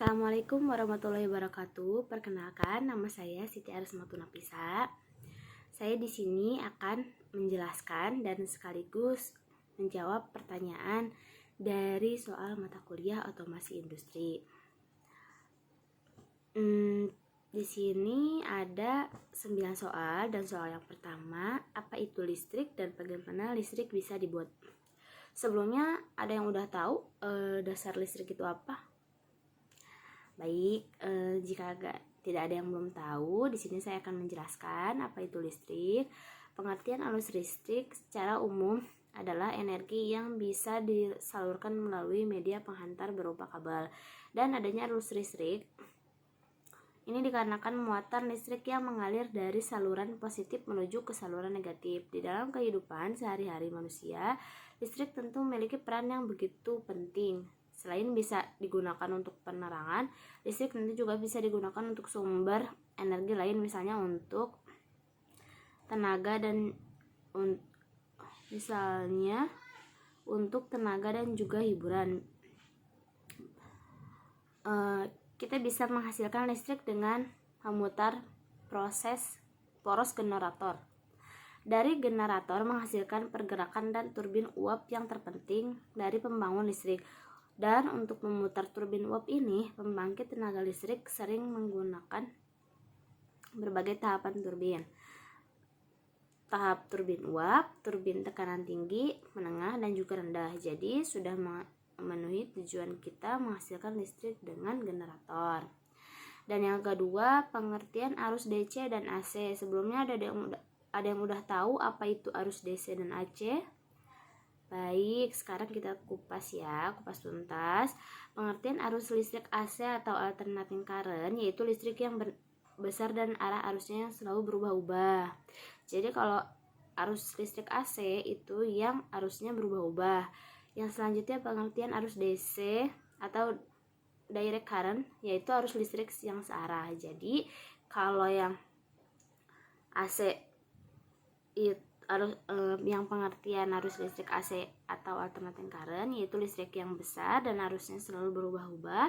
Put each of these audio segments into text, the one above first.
Assalamualaikum warahmatullahi wabarakatuh. Perkenalkan, nama saya Siti Arismatu Nafisa. Saya di sini akan menjelaskan dan sekaligus menjawab pertanyaan dari soal mata kuliah otomasi industri. Di sini ada 9 soal, dan soal yang pertama, apa itu listrik dan bagaimana listrik bisa dibuat? Sebelumnya ada yang udah tahu dasar listrik itu apa? Baik, jika tidak ada yang belum tahu, di sini saya akan menjelaskan apa itu listrik. Pengertian arus listrik secara umum adalah energi yang bisa disalurkan melalui media penghantar berupa kabel. Dan adanya arus listrik ini dikarenakan muatan listrik yang mengalir dari saluran positif menuju ke saluran negatif. Di dalam kehidupan sehari-hari manusia, listrik tentu memiliki peran yang begitu penting. Selain bisa digunakan untuk penerangan, listrik tentu juga bisa digunakan untuk sumber energi lain, misalnya untuk tenaga dan juga hiburan. Kita bisa menghasilkan listrik dengan memutar proses poros generator. Dari generator menghasilkan pergerakan dan turbin uap yang terpenting dari pembangun listrik. Dan untuk memutar turbin uap ini, pembangkit tenaga listrik sering menggunakan berbagai tahapan turbin. Tahap turbin uap, turbin tekanan tinggi, menengah, dan juga rendah. Jadi sudah memenuhi tujuan kita menghasilkan listrik dengan generator. Dan yang kedua, pengertian arus DC dan AC. Sebelumnya ada yang udah tahu apa itu arus DC dan AC? Baik, sekarang kita kupas tuntas. Pengertian arus listrik AC atau alternating current yaitu listrik yang besar dan arah arusnya yang selalu berubah-ubah. Jadi kalau arus listrik AC itu yang arusnya berubah-ubah. Yang selanjutnya pengertian arus DC atau direct current yaitu arus listrik yang searah. Jadi kalau yang AC itu yang pengertian arus listrik AC atau alternating current yaitu listrik yang besar dan arusnya selalu berubah-ubah.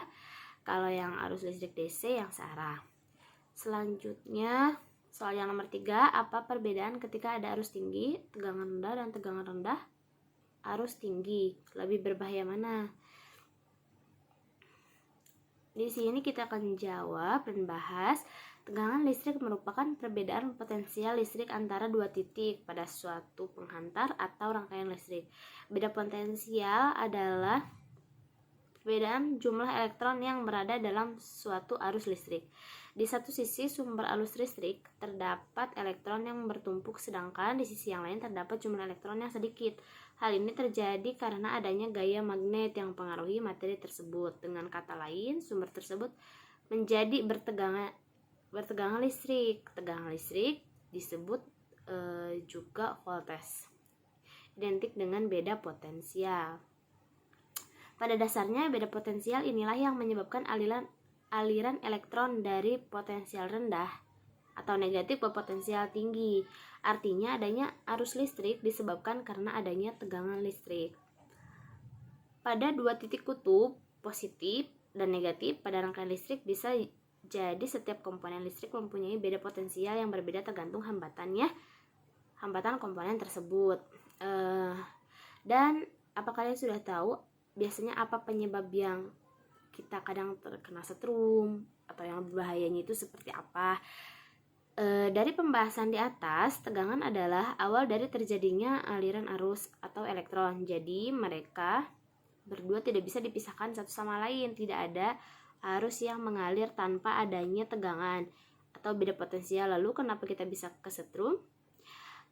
Kalau yang arus listrik DC yang searah. Selanjutnya soal yang nomor 3, apa perbedaan ketika ada arus tinggi, tegangan rendah, dan tegangan rendah? Arus tinggi lebih berbahaya mana? Di sini kita akan jawab dan bahas. Tegangan listrik merupakan perbedaan potensial listrik antara dua titik pada suatu penghantar atau rangkaian listrik. Beda potensial adalah perbedaan jumlah elektron yang berada dalam suatu arus listrik. Di satu sisi sumber arus listrik terdapat elektron yang bertumpuk, sedangkan di sisi yang lain terdapat jumlah elektron yang sedikit. Hal ini terjadi karena adanya gaya magnet yang mempengaruhi materi tersebut. Dengan kata lain, sumber tersebut menjadi bertegangan listrik. Tegangan listrik disebut juga voltage, identik dengan beda potensial. Pada dasarnya, beda potensial inilah yang menyebabkan aliran elektron dari potensial rendah atau negatif ke potensial tinggi. Artinya adanya arus listrik disebabkan karena adanya tegangan listrik. Pada dua titik kutub, positif dan negatif pada rangkaian listrik, bisa jadi setiap komponen listrik mempunyai beda potensial yang berbeda tergantung hambatan komponen tersebut. Dan apa kalian sudah tahu biasanya apa penyebab yang kita kadang terkena setrum atau yang berbahayanya itu seperti apa? Dari pembahasan di atas, tegangan adalah awal dari terjadinya aliran arus atau elektron. Jadi mereka berdua tidak bisa dipisahkan satu sama lain. Tidak ada arus yang mengalir tanpa adanya tegangan atau beda potensial. Lalu kenapa kita bisa kesetrum?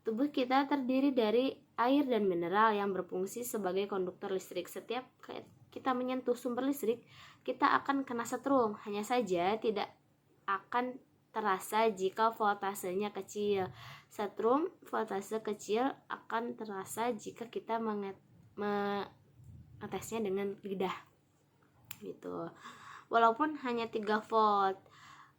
Tubuh kita terdiri dari air dan mineral yang berfungsi sebagai konduktor listrik. Setiap kita menyentuh sumber listrik, kita akan kena setrum. Hanya saja tidak akan terasa jika voltasenya kecil. Setrum voltase kecil akan terasa jika kita mengetesnya dengan lidah. Gitu. Walaupun hanya 3 volt.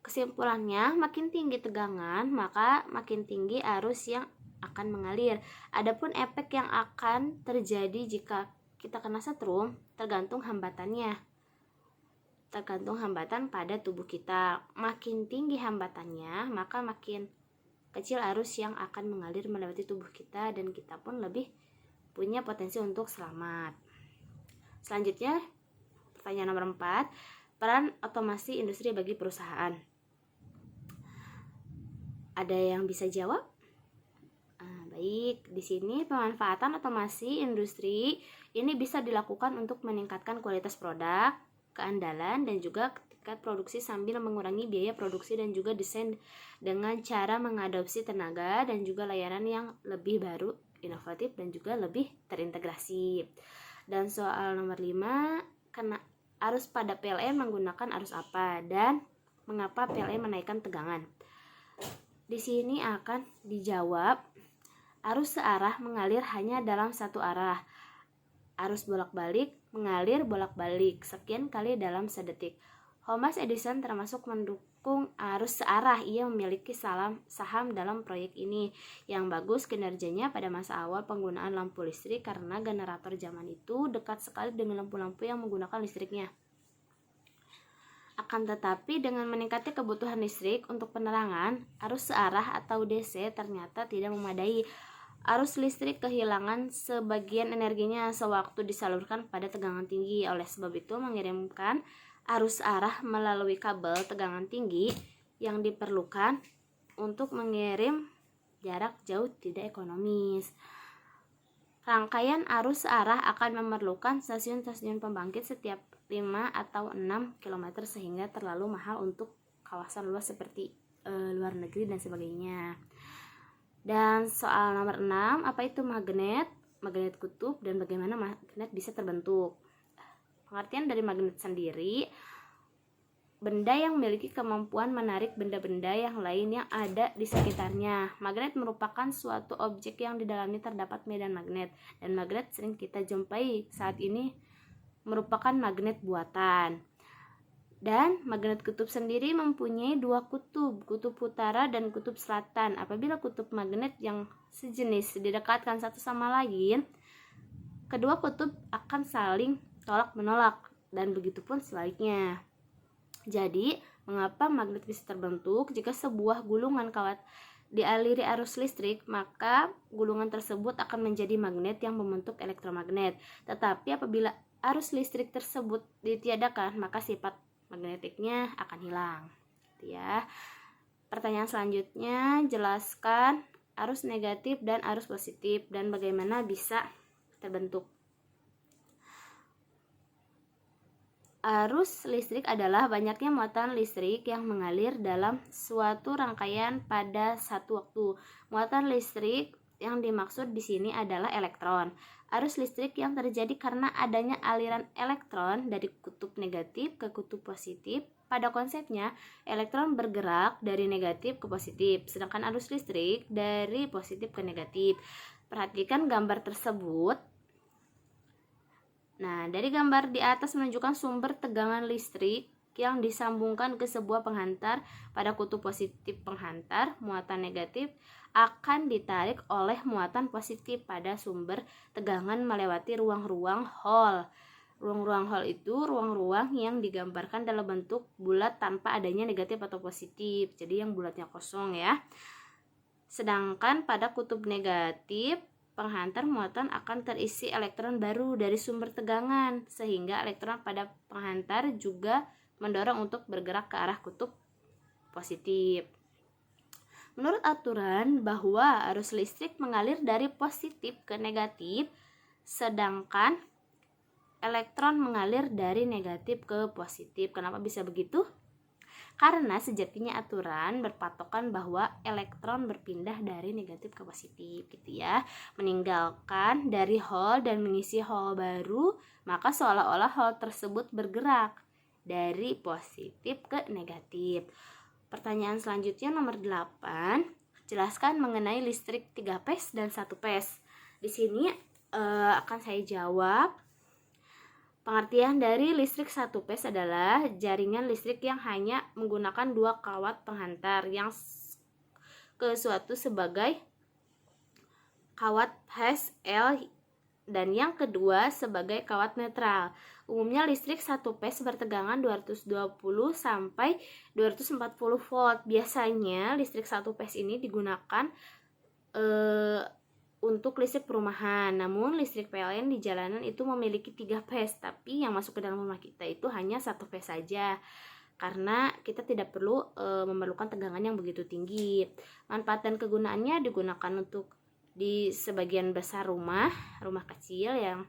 Kesimpulannya, makin tinggi tegangan, maka makin tinggi arus yang akan mengalir. Adapun efek yang akan terjadi jika kita kena setrum tergantung hambatannya. tergantung hambatan pada tubuh kita. Makin tinggi hambatannya, maka makin kecil arus yang akan mengalir melewati tubuh kita dan kita pun lebih punya potensi untuk selamat. Selanjutnya, pertanyaan nomor 4, peran otomasi industri bagi perusahaan. Ada yang bisa jawab? Baik, di sini pemanfaatan otomasi industri ini bisa dilakukan untuk meningkatkan kualitas produk, keandalan, dan juga tingkat produksi sambil mengurangi biaya produksi dan juga desain dengan cara mengadopsi tenaga dan juga layanan yang lebih baru, inovatif, dan juga lebih terintegrasi. Dan soal nomor 5, karena arus pada PLN menggunakan arus apa dan mengapa PLN menaikkan tegangan? Di sini akan dijawab, arus searah mengalir hanya dalam satu arah. Arus bolak-balik mengalir bolak-balik sekian kali dalam sedetik. Thomas Edison termasuk mendukung arus searah. Ia memiliki saham dalam proyek ini. Yang bagus kinerjanya pada masa awal penggunaan lampu listrik karena generator zaman itu dekat sekali dengan lampu-lampu yang menggunakan listriknya. Akan tetapi dengan meningkatnya kebutuhan listrik untuk penerangan, arus searah atau DC ternyata tidak memadai. Arus listrik kehilangan sebagian energinya sewaktu disalurkan pada tegangan tinggi. Oleh sebab itu, mengirimkan arus arah melalui kabel tegangan tinggi yang diperlukan untuk mengirim jarak jauh tidak ekonomis. Rangkaian arus arah akan memerlukan stasiun-stasiun pembangkit setiap 5 atau 6 km sehingga terlalu mahal untuk kawasan luas seperti luar negeri dan sebagainya. Dan soal nomor 6, apa itu magnet, magnet kutub, dan bagaimana magnet bisa terbentuk? Pengertian dari magnet sendiri, benda yang memiliki kemampuan menarik benda-benda yang lain yang ada di sekitarnya. Magnet merupakan suatu objek yang di dalamnya terdapat medan magnet, dan magnet sering kita jumpai saat ini merupakan magnet buatan. Dan magnet kutub sendiri mempunyai dua kutub, kutub utara dan kutub selatan. Apabila kutub magnet yang sejenis didekatkan satu sama lain, kedua kutub akan saling tolak-menolak, dan begitu pun sebaliknya. Jadi, mengapa magnet bisa terbentuk? Jika sebuah gulungan kawat dialiri arus listrik, maka gulungan tersebut akan menjadi magnet yang membentuk elektromagnet. Tetapi apabila arus listrik tersebut ditiadakan, maka sifat magnetiknya akan hilang. Gitu ya. Pertanyaan selanjutnya, jelaskan arus negatif dan arus positif dan bagaimana bisa terbentuk. Arus listrik adalah banyaknya muatan listrik yang mengalir dalam suatu rangkaian pada satu waktu. Muatan listrik yang dimaksud di sini adalah elektron. Arus listrik yang terjadi karena adanya aliran elektron dari kutub negatif ke kutub positif. Pada konsepnya, elektron bergerak dari negatif ke positif, sedangkan arus listrik dari positif ke negatif. Perhatikan gambar tersebut. Nah, dari gambar di atas menunjukkan sumber tegangan listrik yang disambungkan ke sebuah penghantar. Pada kutub positif penghantar, muatan negatif akan ditarik oleh muatan positif pada sumber tegangan melewati ruang-ruang Hall. Ruang-ruang Hall itu ruang-ruang yang digambarkan dalam bentuk bulat tanpa adanya negatif atau positif. Jadi yang bulatnya kosong ya. Sedangkan pada kutub negatif penghantar, muatan akan terisi elektron baru dari sumber tegangan, sehingga elektron pada penghantar juga mendorong untuk bergerak ke arah kutub positif. Menurut aturan bahwa arus listrik mengalir dari positif ke negatif, sedangkan elektron mengalir dari negatif ke positif. Kenapa bisa begitu? Karena sejatinya aturan berpatokan bahwa elektron berpindah dari negatif ke positif gitu ya, meninggalkan dari Hall dan mengisi Hall baru, maka seolah-olah Hall tersebut bergerak dari positif ke negatif. Pertanyaan selanjutnya nomor 8, jelaskan mengenai listrik 3 phase dan 1 phase. Di sini akan saya jawab. Pengertian dari listrik 1 phase adalah jaringan listrik yang hanya menggunakan 2 kawat penghantar yang ke suatu sebagai kawat phase L dan yang kedua sebagai kawat netral. Umumnya listrik 1 phase bertegangan 220 sampai 240 volt. Biasanya listrik 1 phase ini digunakan untuk listrik perumahan. Namun listrik PLN di jalanan itu memiliki 3 phase, tapi yang masuk ke dalam rumah kita itu hanya 1 phase saja. Karena kita tidak perlu memerlukan tegangan yang begitu tinggi. Manfaat dan kegunaannya digunakan untuk di sebagian besar rumah kecil yang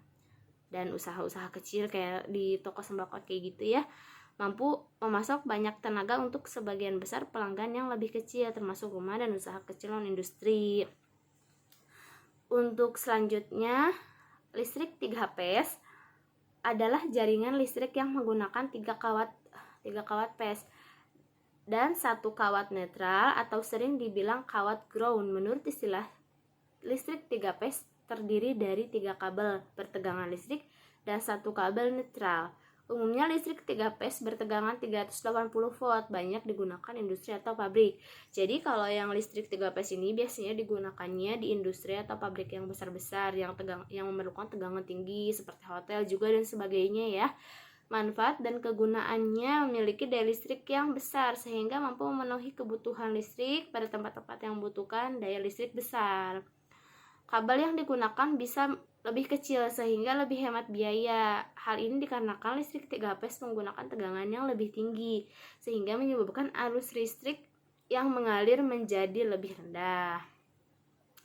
dan usaha-usaha kecil kayak di toko sembako kayak gitu ya, mampu memasok banyak tenaga untuk sebagian besar pelanggan yang lebih kecil, termasuk rumah dan usaha kecil non industri. Untuk selanjutnya, listrik 3 phase adalah jaringan listrik yang menggunakan 3 kawat phase dan 1 kawat netral atau sering dibilang kawat ground. Menurut istilah, listrik 3 phase terdiri dari 3 kabel bertegangan listrik dan 1 kabel netral. Umumnya listrik 3 phase bertegangan 380 volt, banyak digunakan industri atau pabrik. Jadi kalau yang listrik 3 phase ini biasanya digunakannya di industri atau pabrik yang besar-besar yang memerlukan tegangan tinggi seperti hotel juga dan sebagainya ya. Manfaat dan kegunaannya memiliki daya listrik yang besar sehingga mampu memenuhi kebutuhan listrik pada tempat-tempat yang membutuhkan daya listrik besar. Kabel yang digunakan bisa lebih kecil sehingga lebih hemat biaya. Hal ini dikarenakan listrik 3 phase menggunakan tegangan yang lebih tinggi sehingga menyebabkan arus listrik yang mengalir menjadi lebih rendah.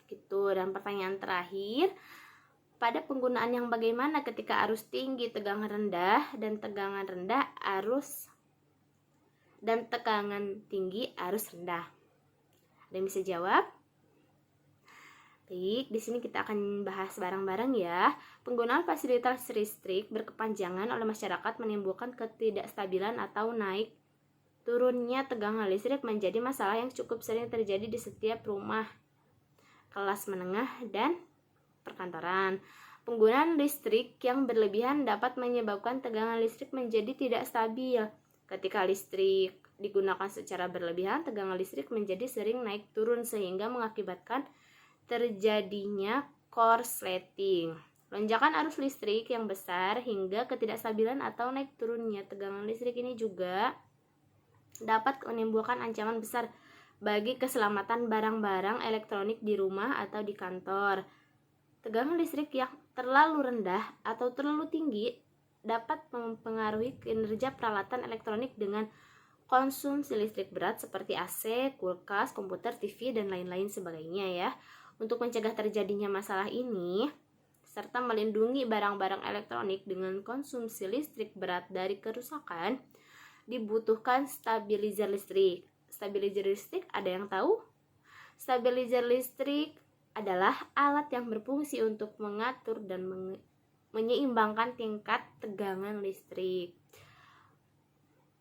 Gitu. Dan pertanyaan terakhir, pada penggunaan yang bagaimana ketika arus tinggi tegangan rendah dan tegangan rendah arus dan tegangan tinggi arus rendah? Ada yang bisa jawab? Baik, di sini kita akan bahas bareng-bareng ya. Penggunaan fasilitas listrik berkepanjangan oleh masyarakat menimbulkan ketidakstabilan atau naik turunnya tegangan listrik menjadi masalah yang cukup sering terjadi di setiap rumah, kelas menengah, dan perkantoran. Penggunaan listrik yang berlebihan dapat menyebabkan tegangan listrik menjadi tidak stabil. Ketika listrik digunakan secara berlebihan, tegangan listrik menjadi sering naik turun sehingga mengakibatkan terjadinya korsleting, lonjakan arus listrik yang besar hingga ketidakstabilan atau naik turunnya tegangan listrik ini juga dapat menimbulkan ancaman besar bagi keselamatan barang-barang elektronik di rumah atau di kantor. Tegangan listrik yang terlalu rendah atau terlalu tinggi dapat mempengaruhi kinerja peralatan elektronik dengan konsumsi listrik berat seperti AC, kulkas, komputer, TV, dan lain-lain sebagainya ya. Untuk mencegah terjadinya masalah ini, serta melindungi barang-barang elektronik dengan konsumsi listrik berat dari kerusakan, dibutuhkan stabilizer listrik. Stabilizer listrik ada yang tahu? Stabilizer listrik adalah alat yang berfungsi untuk mengatur dan menyeimbangkan tingkat tegangan listrik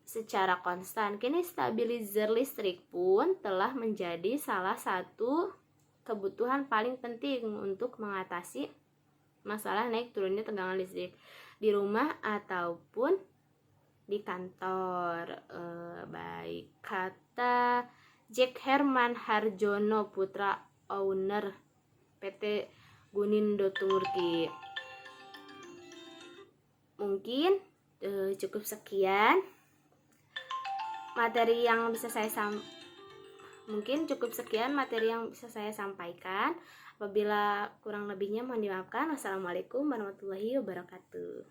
secara konstan. Kini stabilizer listrik pun telah menjadi salah satu kebutuhan paling penting untuk mengatasi masalah naik turunnya tegangan listrik di rumah ataupun di kantor. Baik, kata Jack Herman Harjono Putra, owner PT Gunindo Tumurki. Mungkin cukup sekian materi yang bisa saya sampaikan. Apabila kurang lebihnya mohon dimaafkan. Wassalamualaikum warahmatullahi wabarakatuh.